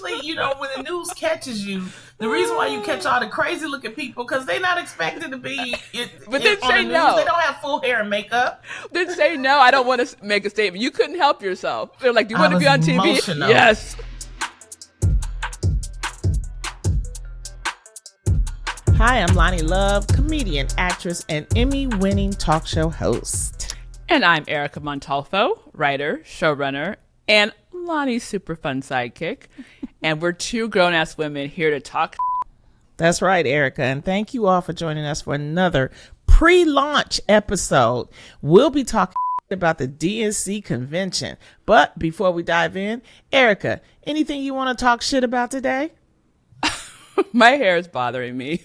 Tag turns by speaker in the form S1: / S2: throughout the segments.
S1: usually, when the news catches you, the reason why you catch all the crazy looking people because they're not expected to be.
S2: But then say
S1: the
S2: no.
S1: They don't have full hair and makeup.
S2: Then say no. I don't want to make a statement. You couldn't help yourself. They're like, "Do you want to be on TV?"
S1: Emotional.
S2: Yes.
S1: Hi, I'm Loni Love, comedian, actress, and Emmy-winning talk show host.
S2: And I'm Erica Montolfo, writer, showrunner, and Loni's super fun sidekick. And we're two grown-ass women here to talk.
S1: That's right, Erica. And thank you all for joining us for another pre-launch episode. We'll be talking about the DNC Convention. But before we dive in, Erica, anything you want to talk shit about today?
S2: My hair is bothering me.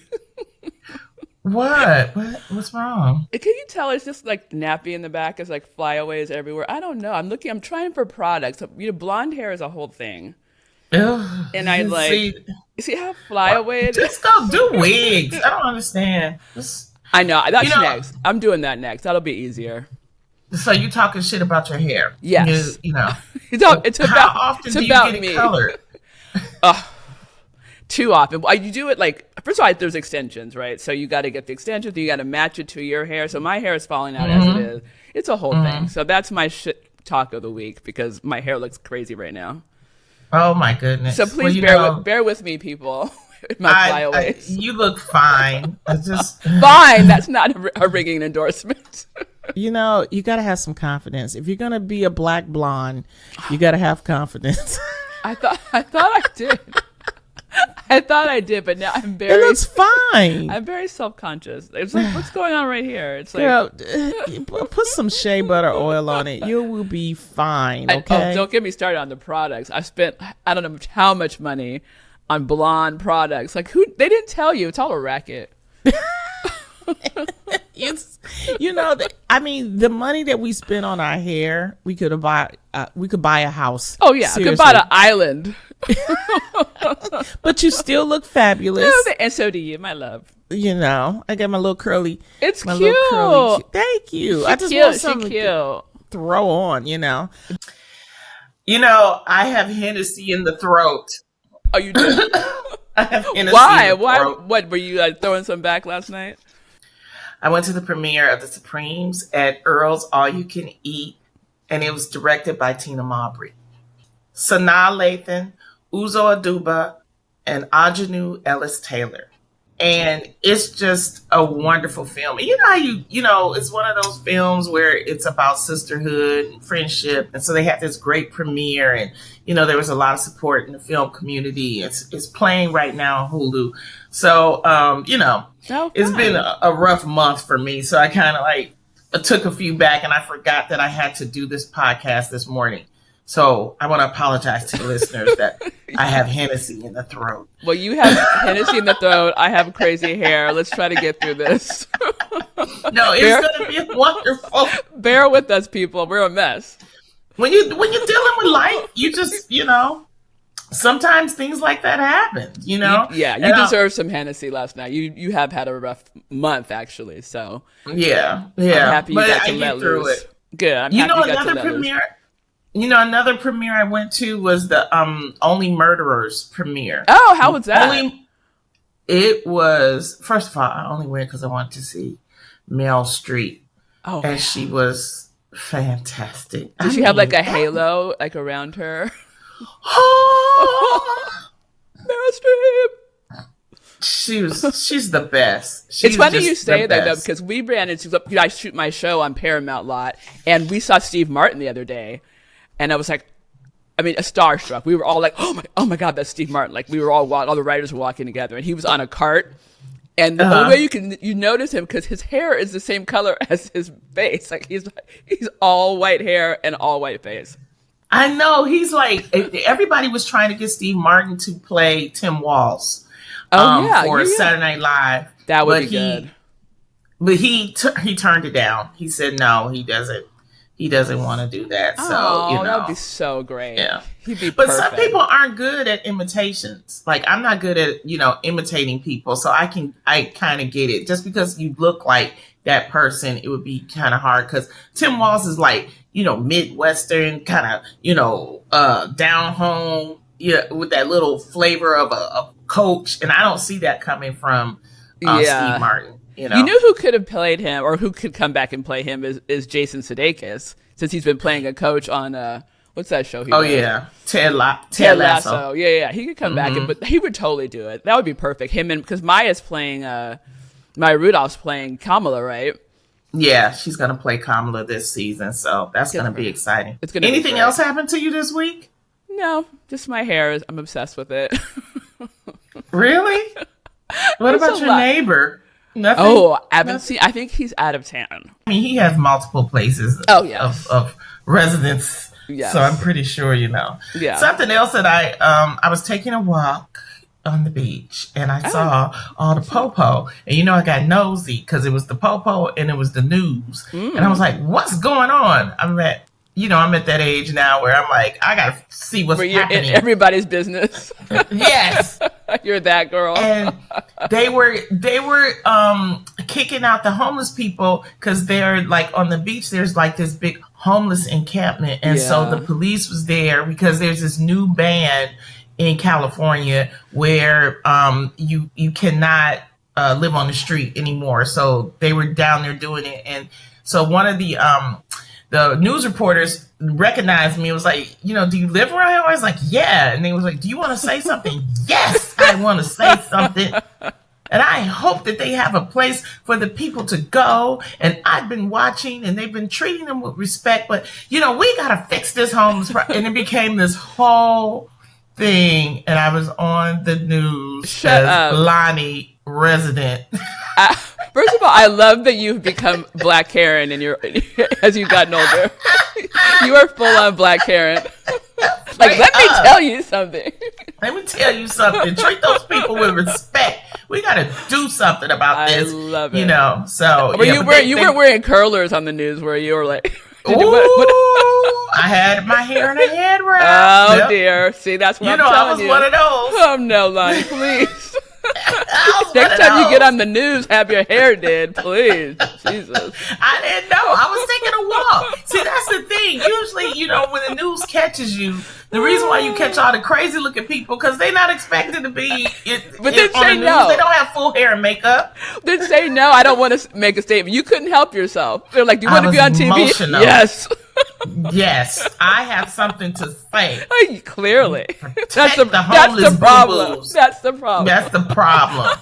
S1: What? What's wrong?
S2: Can you tell it's just like nappy in the back? It's like flyaways everywhere. I don't know. I'm trying for products. Blonde hair is a whole thing.
S1: Ugh,
S2: and I see how flyaway it is?
S1: Just go do wigs. I don't understand.
S2: I know. That's next. I'm doing that next. That'll be easier.
S1: So you talking shit about your hair?
S2: Yes.
S1: It's about, how often do you get it colored?
S2: Too often. You do it first of all, there's extensions, right? So you got to get the extensions, you got to match it to your hair. So my hair is falling out as it is. It's a whole thing. So that's my shit talk of the week because my hair looks crazy right now.
S1: Oh my goodness.
S2: So please bear with me, people. My flyaways.
S1: You look fine.
S2: Fine. That's not a ringing endorsement.
S1: You got to have some confidence. If you're going to be a black blonde, you got to have confidence.
S2: I thought I did. I thought I did, but now I'm very.
S1: It looks fine.
S2: I'm very self-conscious. It's like, what's going on right here? It's like,
S1: girl, put some shea butter oil on it. You will be fine. Okay.
S2: Don't get me started on the products. I spent I don't know how much money on blonde products. Like they didn't tell you. It's all a racket.
S1: The money that we spend on our hair, we could buy a house.
S2: Oh yeah,
S1: seriously.
S2: I could buy an island.
S1: But you still look fabulous.
S2: And so do you, my love.
S1: I got my little curly.
S2: It's
S1: my
S2: cute.
S1: Little curly, thank you. I just want something to throw on. I have Hennessy in the throat.
S2: Oh, you do?
S1: I have Hennessy.
S2: Why?
S1: In the throat.
S2: What were you throwing some back last night?
S1: I went to the premiere of The Supremes at Earl's All You Can Eat, and it was directed by Tina Mowbray. Sanaa Lathan, Uzo Aduba, and Ajanu Ellis Taylor. And it's just a wonderful film. You know how it's one of those films where it's about sisterhood and friendship. And so they had this great premiere and, there was a lot of support in the film community. It's playing right now on Hulu. So, it's been a rough month for me. So I kind of took a few back and I forgot that I had to do this podcast this morning. So I want to apologize to the listeners that I have Hennessy in the throat.
S2: Well, you have Hennessy in the throat. I have crazy hair. Let's try to get through this.
S1: No, it's going to be wonderful.
S2: Bear with us, people. We're a mess.
S1: When you're dealing with life, you just, sometimes things like that happen, You
S2: deserve some Hennessy last night. You have had a rough month, actually. So
S1: yeah.
S2: I'm happy you got to let
S1: through
S2: loose.
S1: It.
S2: Good. I'm happy you got
S1: another
S2: to let
S1: premiere.
S2: loose.
S1: Another premiere I went to was the Only Murderers premiere.
S2: Oh, how was that?
S1: It was, first of all, I only went because I wanted to see Meryl Streep. Oh, and she was fantastic.
S2: Did she have a halo around her?
S1: Oh,
S2: Meryl Streep.
S1: She's the best.
S2: It's funny you say that though, because we ran into. I shoot my show on Paramount lot, and we saw Steve Martin the other day. And I was like, starstruck. We were all like, oh my God, that's Steve Martin. We were all the writers were walking together, and he was on a cart. And the only way you notice him because his hair is the same color as his face. He's all white hair and all white face.
S1: I know he's everybody was trying to get Steve Martin to play Tim Walz. For Saturday Night Live.
S2: That would be good.
S1: But he turned it down. He said no, he doesn't. He doesn't want to do that. So,
S2: that would be so great.
S1: Yeah.
S2: He'd be
S1: But
S2: perfect.
S1: some people aren't good at imitations. I'm not good at, imitating people. So I kind of get it. Just because you look like that person, it would be kind of hard. Because Tim Walz is Midwestern, kind of, down home, yeah, with that little flavor of a coach, and I don't see that coming from Steve Martin. You know,
S2: who could have played him, or who could come back and play him is Jason Sudeikis, since he's been playing a coach on what's that show?
S1: Ted Lasso.
S2: Yeah. He could come back, but he would totally do it. That would be perfect. Him, and because Maya's playing, Maya Rudolph's playing Kamala, right?
S1: Yeah, she's gonna play Kamala this season, so that's gonna be exciting.
S2: It's gonna.
S1: Anything else happen to you this week?
S2: No, just my hair. I'm obsessed with it.
S1: Really? What about your neighbor? Nothing.
S2: Oh, I haven't seen. I think he's out of town.
S1: I mean, he has multiple places. Of residence.
S2: Yes.
S1: So I'm pretty sure you know.
S2: Yeah.
S1: Something else that I was taking a walk on the beach and I saw all the popo, and I got nosy because it was the popo and it was the news, and I was like, "What's going on?" I'm at that age now where I'm like, I gotta see what's happening.
S2: In everybody's business.
S1: Yes.
S2: You're that girl.
S1: And they were kicking out the homeless people because they're like on the beach. There's like this big homeless encampment, and so the police was there because there's this new ban in California where you cannot live on the street anymore. So they were down there doing it, and so one of the news reporters recognized me and was like, do you live around here? I was like, yeah. And they was like, do you want to say something? Yes, I want to say something. And I hope that they have a place for the people to go. And I've been watching, and they've been treating them with respect. But, we got to fix this homeless. And it became this whole thing. And I was on the news.
S2: Shut up.
S1: Loni resident.
S2: First of all, I love that you've become Black Karen as you've gotten older. You are full on Black Karen. Like, let me tell you something.
S1: Let me tell you something. Treat those people with respect. We got to do something about this. I
S2: love it.
S1: So
S2: you were wearing curlers on the news where you were like,
S1: I had my hair in a head wrap.
S2: Oh dear. See, that's what I'm telling you.
S1: I was one of those.
S2: Oh no, Loni, please. Next time you get on the news, have your hair did, please. Jesus.
S1: I didn't know. I was taking a walk. See, that's the thing. Usually, when the news catches you, the reason why you catch all the crazy looking people, because they're not expected to be
S2: but then say no.
S1: They don't have full hair and makeup.
S2: Then say no, I don't want to make a statement. You couldn't help yourself. They're like, do you want to be on TV?
S1: Emotional.
S2: Yes.
S1: Yes, I have something to say.
S2: Clearly.
S1: That's the
S2: problem.
S1: Boo-boos.
S2: That's the problem.
S1: That's the problem,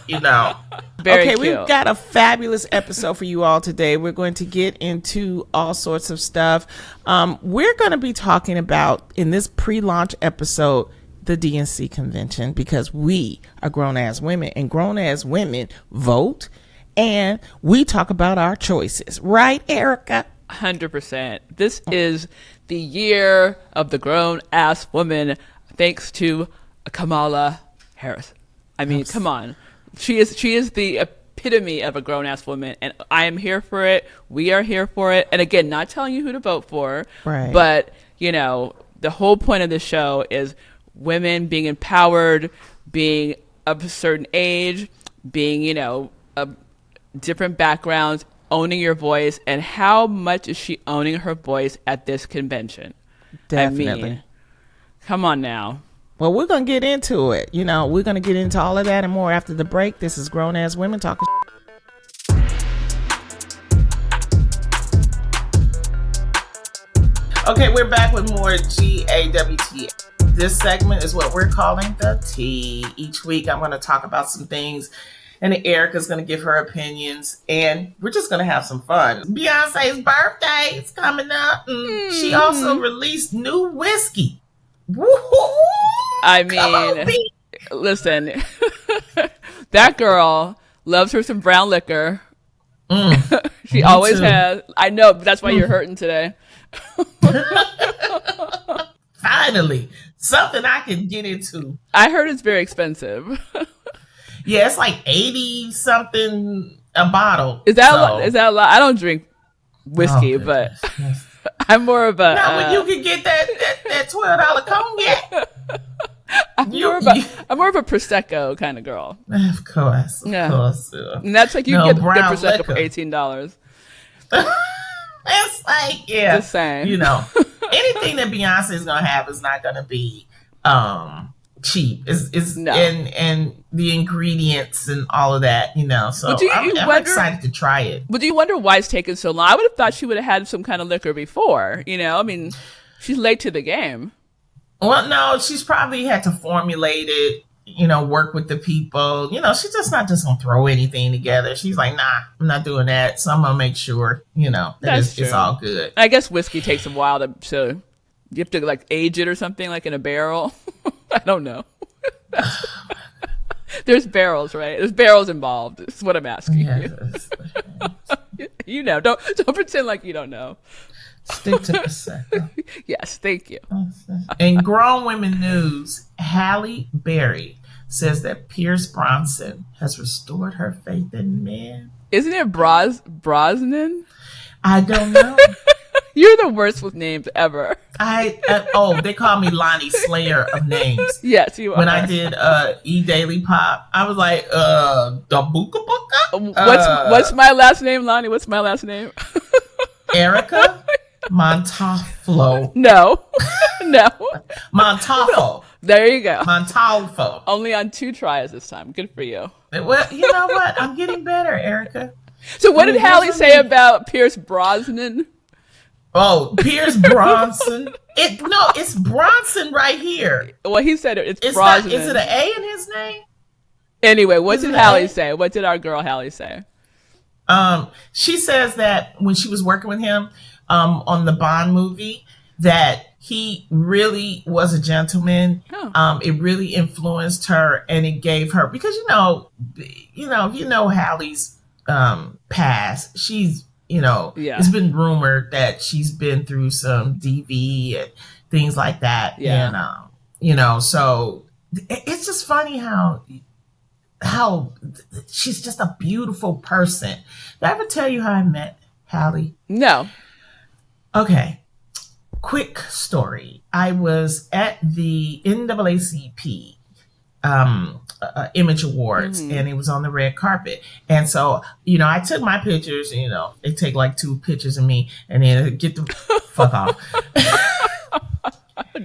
S2: Very
S3: okay,
S2: cute.
S3: we've got a fabulous episode for you all today. We're going to get into all sorts of stuff. We're going to be talking about, in this pre-launch episode, the DNC Convention, because we are grown-ass women, and grown-ass women vote, and we talk about our choices. Right, Erica?
S2: 100%. This is the year of the grown-ass woman, thanks to Kamala Harris. I mean, come on. She is the epitome of a grown-ass woman, and I am here for it. We are here for it. And again, not telling you who to vote for,
S3: right.
S2: But, the whole point of this show is women being empowered, being of a certain age, being, of different backgrounds, owning your voice. And how much is she owning her voice at this convention?
S3: Definitely.
S2: I mean, come on now.
S3: Well, we're going to get into it. We're going to get into all of that and more after the break. This is Grown Ass Women Talking.
S1: Okay, we're back with more GAWT. This segment is what we're calling the Tea. Each week, I'm going to talk about some things, and Erica's going to give her opinions, and we're just going to have some fun. Beyonce's birthday is coming up, and she also released new whiskey. Woo-hoo!
S2: I mean, listen, that girl loves her some brown liquor. She always has. I know, but that's why you're hurting today.
S1: Finally, something I can get into.
S2: I heard it's very expensive.
S1: Yeah, it's like 80 something a bottle.
S2: Is that a lot? I don't drink whiskey, but I'm more of a.
S1: No, but you can get that $12 cognac.
S2: I'm more of a prosecco kind of girl.
S1: Of course.
S2: And that's like you get prosecco liquor for $18.
S1: It's like, yeah.
S2: Just saying.
S1: Anything that Beyonce is gonna have is not gonna be cheap. It's
S2: No.
S1: and the ingredients and all of that, So I'm excited to try it.
S2: But do you wonder why it's taking so long? I would have thought she would have had some kind of liquor before. I mean, she's late to the game.
S1: Well, no, she's probably had to formulate it. Work with the people. She's just not just gonna throw anything together. She's like, nah, I'm not doing that. So I'm gonna make sure, that it's all good.
S2: I guess whiskey takes a while to you have to like age it or something, like in a barrel. I don't know. There's barrels, right? There's barrels involved. That's what I'm asking you. Don't pretend like you don't know.
S1: Stick to Prosecco.
S2: Yes, thank you.
S1: In grown women news, Halle Berry says that Pierce Brosnan has restored her faith in men.
S2: Isn't it Brosnan?
S1: I don't know.
S2: You're the worst with names ever.
S1: They call me Lonnie Slayer of names.
S2: Yes, you are.
S1: When I did E-Daily Pop, I was like, the Buka Buka?
S2: What's my last name, Lonnie? What's my last name?
S1: Erica Montolfo.
S2: No.
S1: Montolfo.
S2: There you go.
S1: Montolfo.
S2: Only on 2 tries this time. Good for you.
S1: Well, you know what? I'm getting better, Erica.
S2: So what did Halle say about Pierce Brosnan?
S1: Oh, Pierce Bronson. It's Bronson right here.
S2: Well, he said it's Brosnan.
S1: Is it an A in his name?
S2: Anyway, what did Halle say? What did our girl Halle say?
S1: She says that when she was working with him on the Bond movie, that he really was a gentleman. Oh. It really influenced her, and it gave her, because if you know Halle's past, she's it's been rumored that she's been through some DV and things like that.
S2: Yeah.
S1: And so it's just funny how she's just a beautiful person. Did I ever tell you how I met Halle?
S2: No.
S1: Okay. Quick story. I was at the NAACP Image Awards, and it was on the red carpet. And so, I took my pictures, they take like 2 pictures of me and then get the fuck off.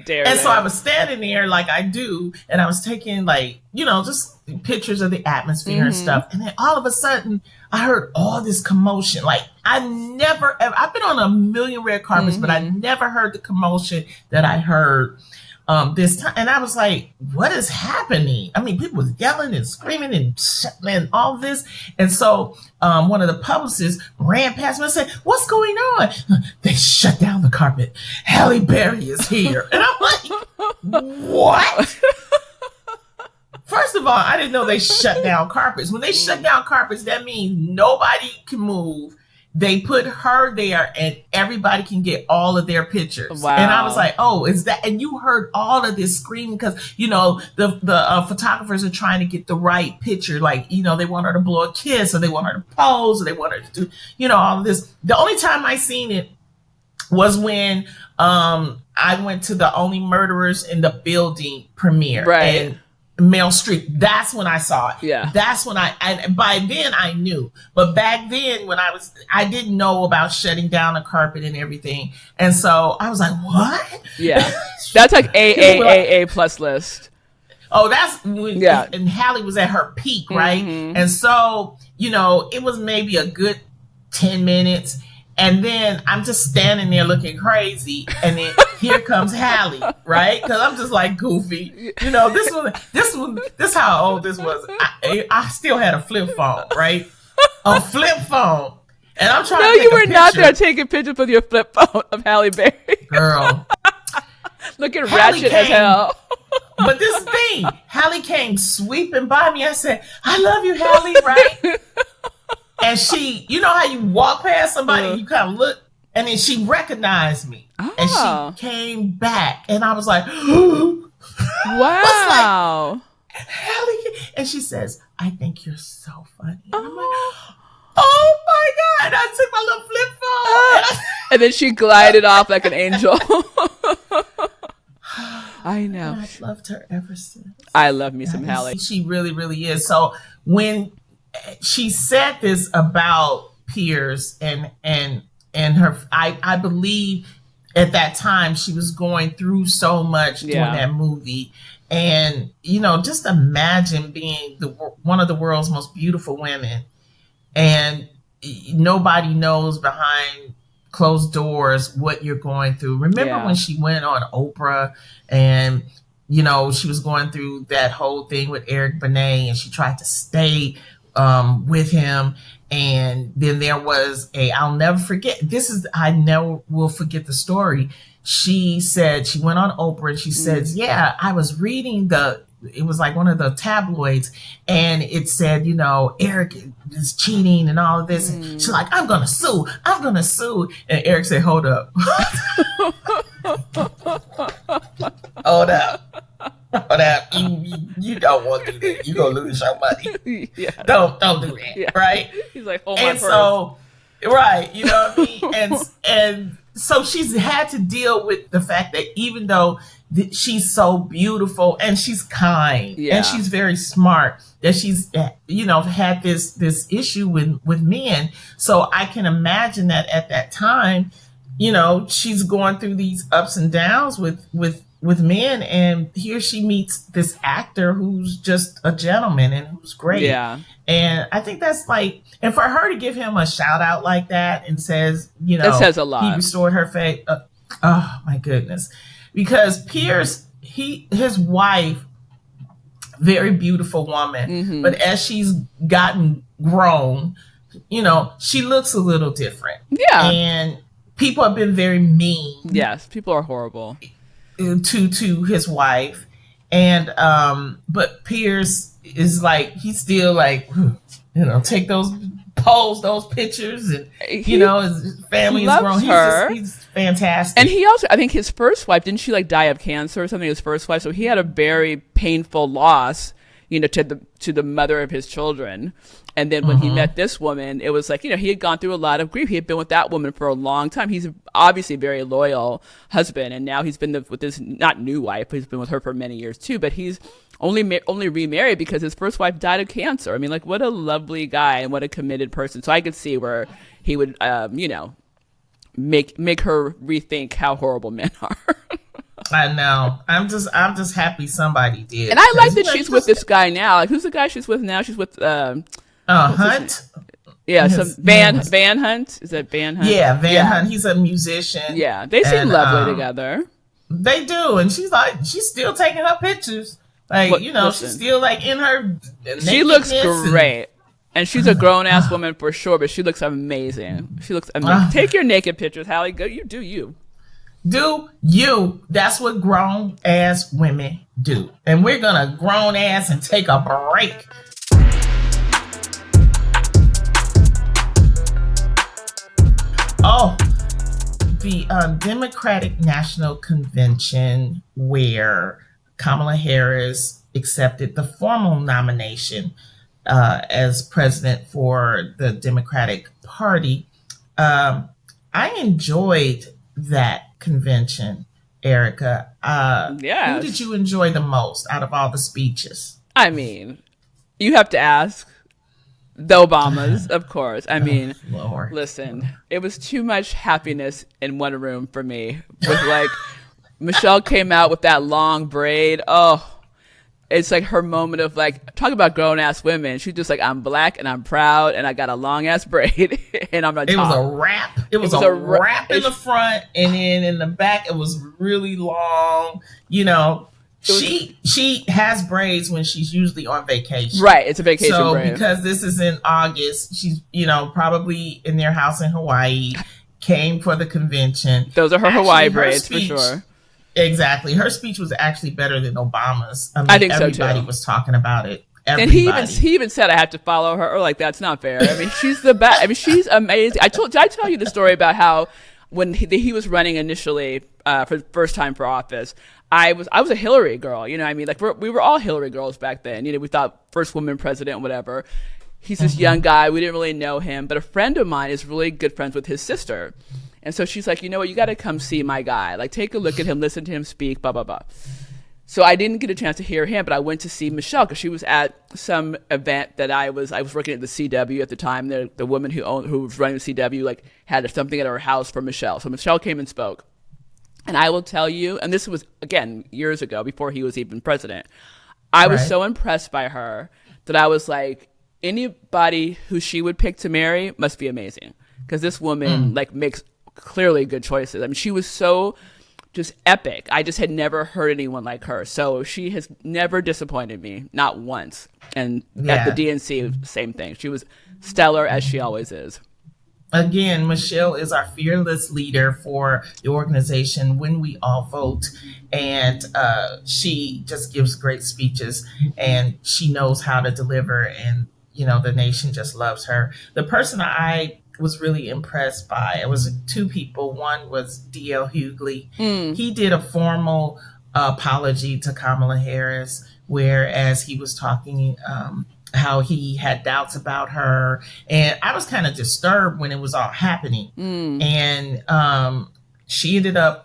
S1: So I was standing there like I do, and I was taking like, just pictures of the atmosphere and stuff. And then all of a sudden I heard all this commotion. Like I've been on a million red carpets, but I never heard the commotion that I heard this time. And I was like, what is happening? I mean, people was yelling and screaming and all this. And so one of the publicists ran past me and said, what's going on? They shut down the carpet. Halle Berry is here. And I'm like, what? First of all, I didn't know they shut down carpets. When they shut down carpets, that means nobody can move. They put her there and everybody can get all of their pictures.
S2: Wow.
S1: And I was like, oh, is that? And you heard all of this screaming because, the photographers are trying to get the right picture. Like, they want her to blow a kiss, or they want her to pose, or they want her to do, all of this. The only time I seen it was when I went to the Only Murderers in the Building premiere.
S2: Right.
S1: And Meryl Streep. That's when I saw it.
S2: Yeah.
S1: That's when and by then I knew. But back then I didn't know about shutting down the carpet and everything. And so I was like, what?
S2: Yeah. That's like A plus list.
S1: Oh, that's when, and Halle was at her peak, right? And so, it was maybe a good 10 minutes. And then I'm just standing there looking crazy, and then here comes Halle, right? Because I'm just like goofy, this how old this was. I still had a flip phone, right? A flip phone, and I'm trying.
S2: No,
S1: to take
S2: you were
S1: a
S2: not
S1: picture.
S2: there taking pictures with your flip phone of Halle Berry,
S1: girl.
S2: Looking ratchet as hell.
S1: But this thing, Halle came sweeping by me. I said, "I love you, Halle," right? And she, how you walk past somebody and you kind of look, and then she recognized me. Oh. And she came back, and I was like,
S2: wow.
S1: Halle. And she says, I think you're so funny. And I'm like, oh my God. I took my little flip phone.
S2: And then she glided off like an angel. I know.
S1: And I've loved her ever since.
S2: I love me some Halle.
S1: She really, really is. So when she said this about Pierce and her, I believe at that time she was going through so much doing that movie. And, you know, just imagine being one of the world's most beautiful women, and nobody knows behind closed doors what you're going through. Remember when she went on Oprah and, you know, she was going through that whole thing with Eric Benet, and she tried to stay with him. And then there was I'll never forget, I never will forget the story. She said, she went on Oprah and she says, I was reading it was like one of the tabloids, and it said, you know, Eric is cheating and all of this. And she's like, I'm going to sue. And Eric said, hold up. Hold up. You don't want to do that. You're going to lose your money. Don't do that. Right?
S2: He's like, hold my purse.
S1: So, right. You know what I mean? And so she's had to deal with the fact that even though she's so beautiful and she's kind and she's very smart, that she's, you know, had this issue with men. So I can imagine that at that time, you know, she's going through these ups and downs with men, and here she meets this actor who's just a gentleman and who's great. Yeah. And I think that's like, and for her to give him a shout out like that and says, you know,
S2: it says a lot.
S1: He restored her faith. Oh my goodness. Because Pierce, his wife, very beautiful woman, but as she's gotten grown, you know, she looks a little different. Yeah. And people have been very mean.
S2: Yes, people are horrible.
S1: To his wife. And but Pierce is like, he's still like, you know, take those pictures, and you know, his family is grown. He's fantastic.
S2: And he also, I think his first wife, didn't she like die of cancer or something, his first wife? So he had a very painful loss, you know, to the mother of his children. And then when he met this woman, it was like, you know, he had gone through a lot of grief. He had been with that woman for a long time. He's obviously a very loyal husband. And now he's been with this, not new wife, but he's been with her for many years too. But he's only remarried because his first wife died of cancer. I mean, like, what a lovely guy and what a committed person. So I could see where he would, you know, make her rethink how horrible men are.
S1: I know. I'm just happy somebody did.
S2: And I like that she's with this guy now. Like, who's the guy she's with now? She's with
S1: Hunt.
S2: Yeah, so Van Hunt. Is that Van Hunt?
S1: Yeah, Van Hunt. He's a musician.
S2: Yeah, they seem lovely together.
S1: They do, and she's still taking her pictures. Like, you know, she's still like in her.
S2: She looks great. And she's a grown ass woman for sure, but she looks amazing. She looks amazing. Take your naked pictures, Halle. Go, you do you.
S1: Do you. That's what grown ass women do. And we're going to grown ass and take a break. Oh, the Democratic National Convention, where Kamala Harris accepted the formal nomination as president for the Democratic Party. I enjoyed that convention, Erica. Who did you enjoy the most out of all the speeches?
S2: I mean, you have to ask the Obamas, of course. I mean,
S1: Lord.
S2: Listen, it was too much happiness in one room for me. With like, Michelle came out with that long braid. Oh, it's like her moment of like, talk about grown ass women. She's just like, I'm black and I'm proud and I got a long ass braid and I'm not.
S1: It was a wrap. It was a wrap in the front, and then in the back it was really long. You know, she has braids when she's usually on vacation.
S2: Right, it's a vacation braid.
S1: So because this is in August, she's, you know, probably in their house in Hawaii, came for the convention.
S2: Those are her Hawaii braids for sure.
S1: Exactly. Her speech was actually better than Obama's. I mean, I think everybody was talking about it. Everybody.
S2: And he even said I had to follow her. Or like, that's not fair. I mean, she's the best. I mean, she's amazing. Did I tell you the story about how when he was running initially for the first time for office, I was a Hillary girl. You know what I mean? Like, we were all Hillary girls back then. You know, we thought first woman president, whatever. He's this young guy. We didn't really know him. But a friend of mine is really good friends with his sister. And so she's like, you know what, you got to come see my guy. Like, take a look at him, listen to him speak, blah, blah, blah. So I didn't get a chance to hear him, but I went to see Michelle because she was at some event that I was working at the CW at the time. The woman who was running the CW, like, had something at her house for Michelle. So Michelle came and spoke. And I will tell you, and this was, again, years ago, before he was even president, I was so impressed by her that I was like, anybody who she would pick to marry must be amazing. Because this woman, like, makes clearly good choices. I mean, she was so just epic. I just had never heard anyone like her. So she has never disappointed me, not once. And at the DNC, same thing. She was stellar, as she always is.
S1: Again, Michelle is our fearless leader for the organization When We All Vote. And she just gives great speeches, and she knows how to deliver. And, the nation just loves her. The person I was really impressed by, it was two people. One was D.L. Hughley. He did a formal apology to Kamala Harris, whereas he was talking how he had doubts about her. And I was kind of disturbed when it was all happening. And she ended up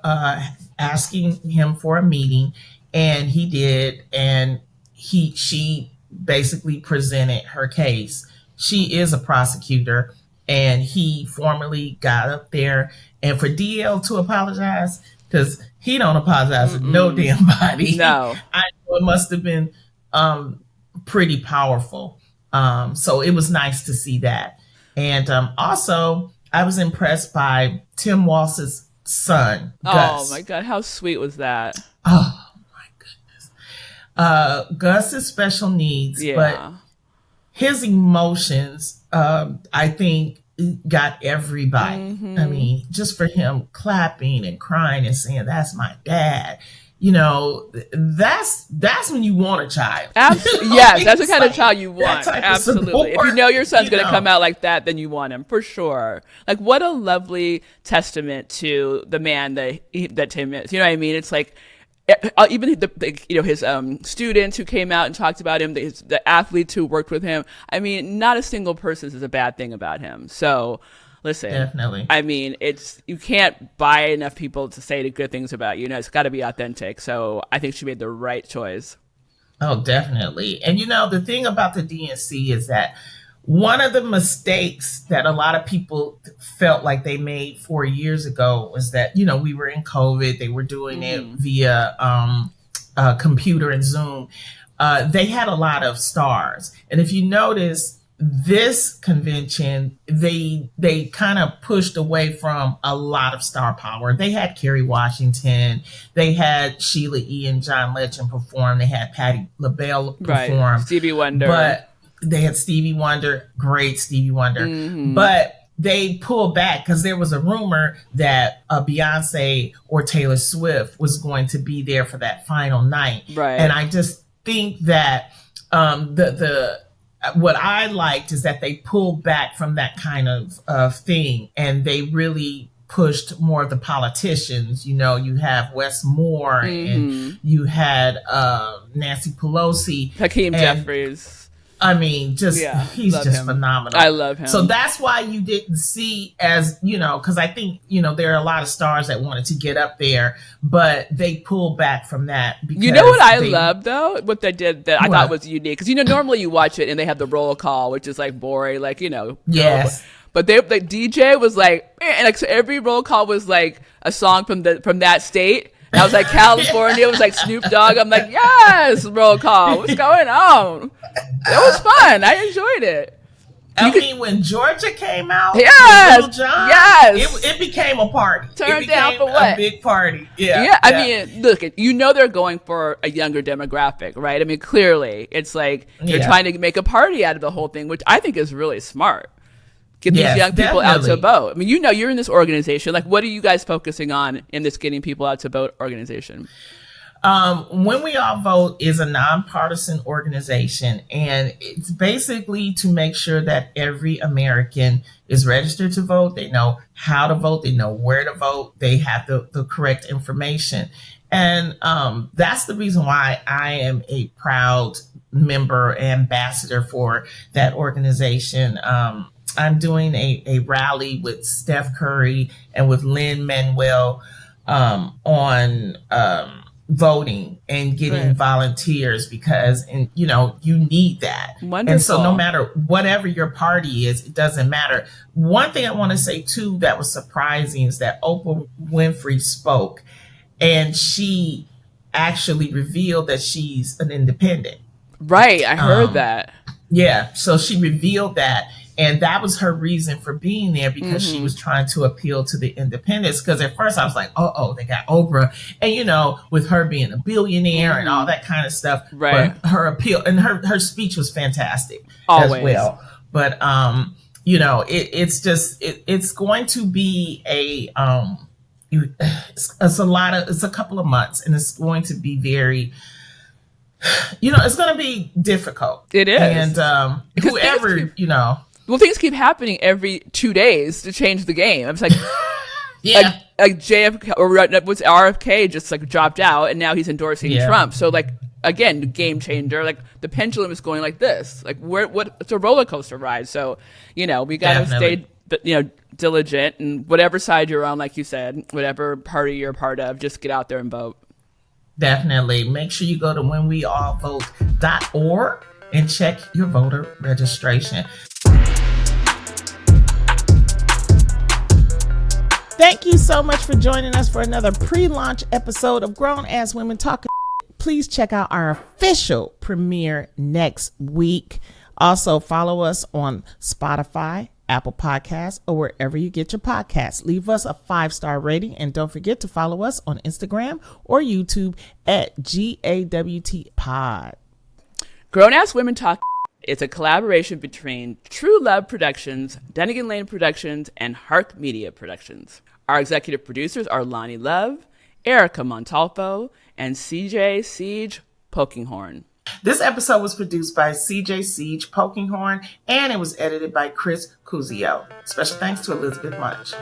S1: asking him for a meeting, and he did. And she basically presented her case. She is a prosecutor, and he formally got up there. And for DL to apologize, because he don't apologize to no damn body.
S2: No.
S1: I know it must have been pretty powerful. So it was nice to see that. And also, I was impressed by Tim Walz's son, Gus.
S2: Oh, my God. How sweet was that?
S1: Oh, my goodness. Gus is special needs, but his emotions, I think, got everybody. I mean, just for him clapping and crying and saying, "That's my dad." That's when you want a child.
S2: Yes, that's the kind of child you want. Absolutely. If you know your son's going to come out like that, then you want him for sure. Like, what a lovely testament to the man that Tim is. You know what I mean? It's like, even his students who came out and talked about him, the athletes who worked with him. I mean, not a single person says a bad thing about him. So, listen,
S1: definitely. I
S2: mean, you can't buy enough people to say the good things about you. It's got to be authentic. So I think she made the right choice.
S1: Oh, definitely. And the thing about the DNC is that one of the mistakes that a lot of people felt like they made 4 years ago was that, we were in COVID. They were doing it via computer and Zoom. They had a lot of stars. And if you notice, this convention, they kind of pushed away from a lot of star power. They had Kerry Washington. They had Sheila E. and John Legend perform. They had Patti LaBelle perform.
S2: Stevie Wonder.
S1: But they had Stevie Wonder, great Stevie Wonder. But they pulled back because there was a rumor that Beyonce or Taylor Swift was going to be there for that final night.
S2: Right.
S1: And I just think that what I liked is that they pulled back from that kind of thing, and they really pushed more of the politicians. You have Wes Moore, and you had Nancy Pelosi,
S2: Hakeem Jeffries.
S1: I mean, he's just phenomenal.
S2: I love him.
S1: So that's why you didn't see because I think, there are a lot of stars that wanted to get up there, but they pulled back from that. Because
S2: what I love, though? What they did that I thought was unique. Because, normally you watch it and they have the roll call, which is like boring,
S1: Yes.
S2: But the DJ was like, and so every roll call was like a song from that state. And I was like, California was like Snoop Dogg. I'm like, yes, roll call. What's going on? It was fun. I enjoyed it.
S1: When Georgia came out,
S2: yes,
S1: Lil Jon,
S2: yes,
S1: it became a party.
S2: Turned down for what?
S1: A big party.
S2: Yeah. I mean, look, they're going for a younger demographic, right? I mean, clearly, it's like they're trying to make a party out of the whole thing, which I think is really smart. Get these young people out to vote. I mean, you're in this organization. Like, what are you guys focusing on in this getting people out to vote organization?
S1: When We All Vote is a nonpartisan organization, and it's basically to make sure that every American is registered to vote. They know how to vote. They know where to vote. They have the correct information. And that's the reason why I am a proud member, ambassador for that organization. I'm doing a rally with Steph Curry and with Lin-Manuel on voting and getting volunteers because you need that.
S2: Wonderful.
S1: And so no matter whatever your party is, it doesn't matter. One thing I want to say too that was surprising is that Oprah Winfrey spoke, and she actually revealed that she's an independent.
S2: Right, I heard that.
S1: Yeah, so she revealed that, and that was her reason for being there, because she was trying to appeal to the independents. Because at first I was like, oh, they got Oprah, and with her being a billionaire and all that kind of stuff.
S2: Right.
S1: But her appeal and her speech was fantastic
S2: Always.
S1: as well. But it's going to be it's a couple of months, and it's going to be very, it's going to be difficult.
S2: It is.
S1: And whoever,
S2: Well, things keep happening every 2 days to change the game. I'm like,
S1: yeah.
S2: like JFK or what's RFK just like dropped out, and now he's endorsing Trump. So like, again, game changer. Like the pendulum is going like this. Like it's a roller coaster ride. So we got to stay diligent, and whatever side you're on, like you said, whatever party you're a part of, just get out there and vote.
S1: Definitely. Make sure you go to whenweallvote.org and check your voter registration.
S3: Thank you so much for joining us for another pre-launch episode of Grown Ass Women Talking. Please check out our official premiere next week. Also, follow us on Spotify, Apple Podcasts, or wherever you get your podcasts. Leave us a 5-star rating, and don't forget to follow us on Instagram or YouTube at GAWT Pod.
S2: Grown Ass Women Talk. It's a collaboration between True Love Productions, Dunnigan Lane Productions, and HARQ Media Productions. Our executive producers are Loni Love, Erica Montolfo, and Ceej Polkinghorne.
S1: This episode was produced by Ceej Polkinghorne, and it was edited by Cuseo. Special thanks to Elizabeth Munch.